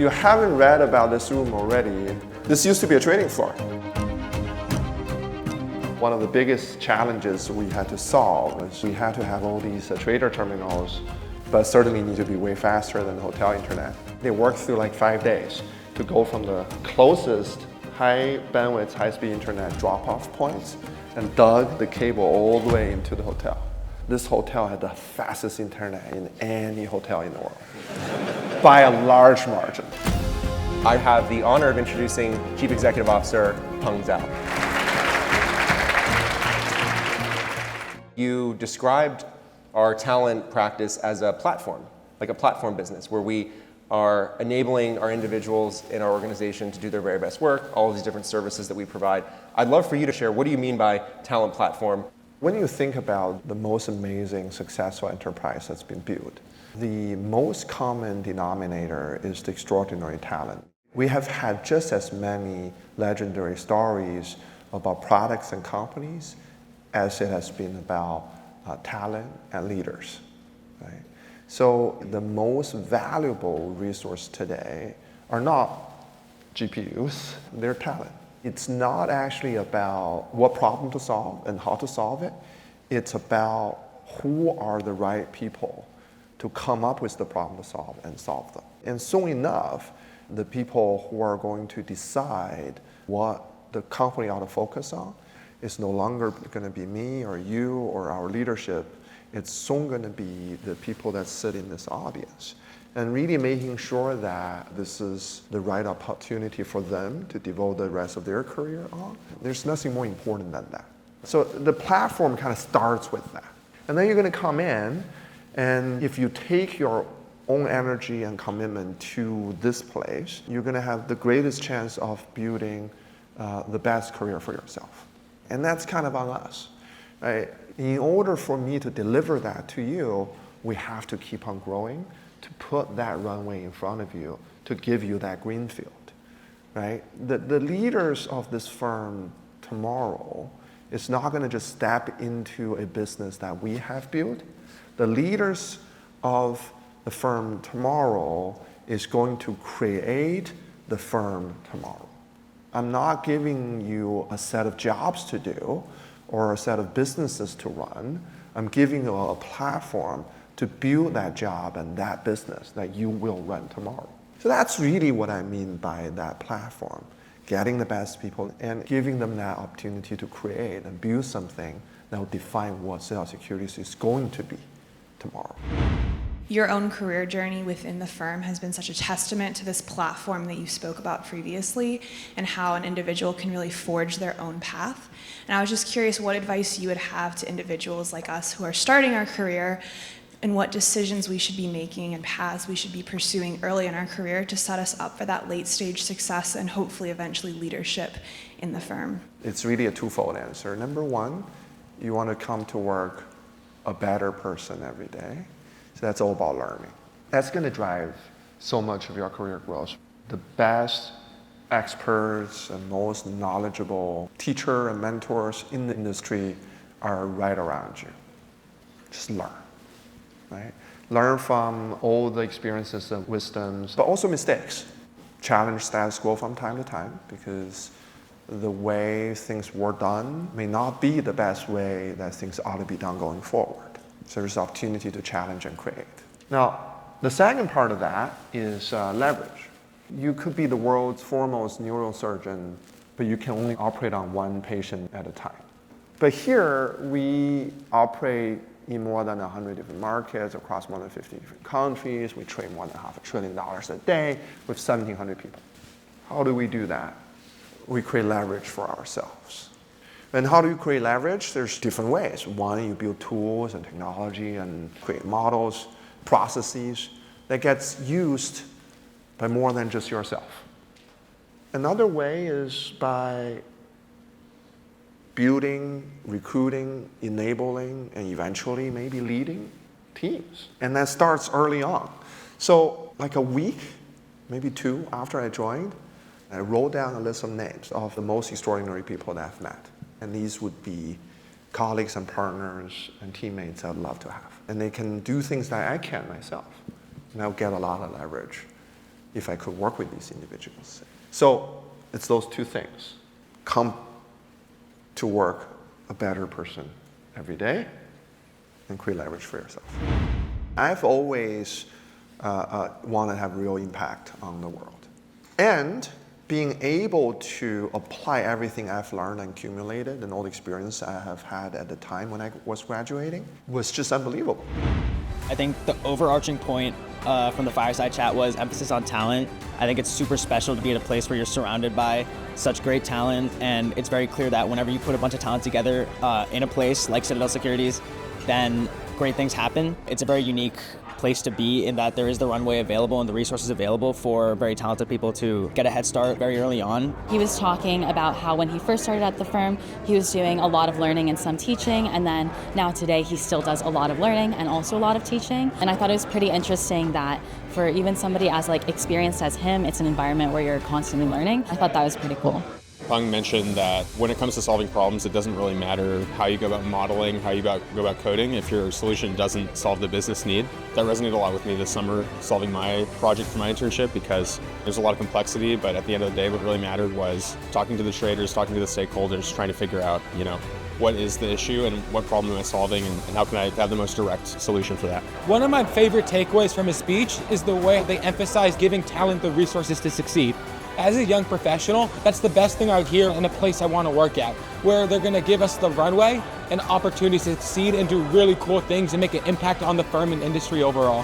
you haven't read about this room already, this used to be a trading floor. One of the biggest challenges we had to solve is we had to have all these trader terminals, but certainly need to be way faster than the hotel internet. They worked through like 5 days to go from the closest high bandwidth, high-speed internet drop-off points and dug the cable all the way into the hotel. This hotel had the fastest internet in any hotel in the world, by a large margin. I have the honor of introducing Chief Executive Officer Peng Zhao. You described our talent practice as a platform, like a platform business, where we are enabling our individuals in our organization to do their very best work, all of these different services that we provide. I'd love for you to share, what do you mean by talent platform? When you think about the most amazing, successful enterprise that's been built, the most common denominator is the extraordinary talent. We have had just as many legendary stories about products and companies as it has been about talent and leaders, right? So the most valuable resource today are not GPUs, they're talent. It's not actually about what problem to solve and how to solve it. It's about who are the right people to come up with the problem to solve and solve them. And soon enough, the people who are going to decide what the company ought to focus on is no longer going to be me or you or our leadership. It's soon going to be the people that sit in this audience. And really making sure that this is the right opportunity for them to devote the rest of their career on. There's nothing more important than that. So the platform kind of starts with that. And then you're going to come in, and if you take your own energy and commitment to this place, you're going to have the greatest chance of building the best career for yourself. And that's kind of on us, right? In order for me to deliver that to you, we have to keep on growing, to put that runway in front of you, to give you that green field, right? The leaders of this firm tomorrow is not going to just step into a business that we have built. The leaders of the firm tomorrow is going to create the firm tomorrow. I'm not giving you a set of jobs to do or a set of businesses to run. I'm giving you a platform to build that job and that business that you will run tomorrow. So that's really what I mean by that platform. Getting the best people and giving them that opportunity to create and build something that will define what Citadel Securities is going to be tomorrow. Your own career journey within the firm has been such a testament to this platform that you spoke about previously and how an individual can really forge their own path. And I was just curious what advice you would have to individuals like us who are starting our career and what decisions we should be making and paths we should be pursuing early in our career to set us up for that late stage success and hopefully eventually leadership in the firm. It's really a twofold answer. Number one, you want to come to work a better person every day. So that's all about learning. That's going to drive so much of your career growth. The best experts and most knowledgeable teacher and mentors in the industry are right around you. Just learn, right? Learn from all the experiences and wisdoms, but also mistakes. Challenge status quo from time to time because the way things were done may not be the best way that things ought to be done going forward. So there's opportunity to challenge and create. Now, the second part of that is leverage. You could be the world's foremost neurosurgeon, but you can only operate on one patient at a time. But here, we operate in more than 100 different markets across more than 50 different countries. We trade more than $500 billion a day with 1,700 people. How do we do that? We create leverage for ourselves. And how do you create leverage? There's different ways. One, you build tools and technology and create models, processes that gets used by more than just yourself. Another way is by building, recruiting, enabling, and eventually maybe leading teams. And that starts early on. So like a week, maybe 2 after I joined, I wrote down a list of names of the most extraordinary people that I've met. And these would be colleagues and partners and teammates I'd love to have. And they can do things that I can't myself. And I'll get a lot of leverage if I could work with these individuals. So it's those two things. Come to work a better person every day and create leverage for yourself. I've always wanted to have real impact on the world. And being able to apply everything I've learned and accumulated and all the experience I have had at the time when I was graduating was just unbelievable. I think the overarching point from the fireside chat was emphasis on talent. I think it's super special to be at a place where you're surrounded by such great talent, and it's very clear that whenever you put a bunch of talent together in a place like Citadel Securities, then great things happen. It's a very unique place to be in that there is the runway available and the resources available for very talented people to get a head start very early on. He was talking about how when he first started at the firm, he was doing a lot of learning and some teaching, and then now today he still does a lot of learning and also a lot of teaching. And I thought it was pretty interesting that for even somebody as experienced as him, it's an environment where you're constantly learning. I thought that was pretty cool. Peng mentioned that when it comes to solving problems, it doesn't really matter how you go about modeling, how you go about coding, if your solution doesn't solve the business need. That resonated a lot with me this summer, solving my project for my internship, because there's a lot of complexity, but at the end of the day, what really mattered was talking to the traders, talking to the stakeholders, trying to figure out, what is the issue and what problem am I solving, and how can I have the most direct solution for that. One of my favorite takeaways from his speech is the way they emphasize giving talent the resources to succeed. As a young professional, that's the best thing I hear in a place I want to work at, where they're going to give us the runway and opportunities to succeed and do really cool things and make an impact on the firm and industry overall.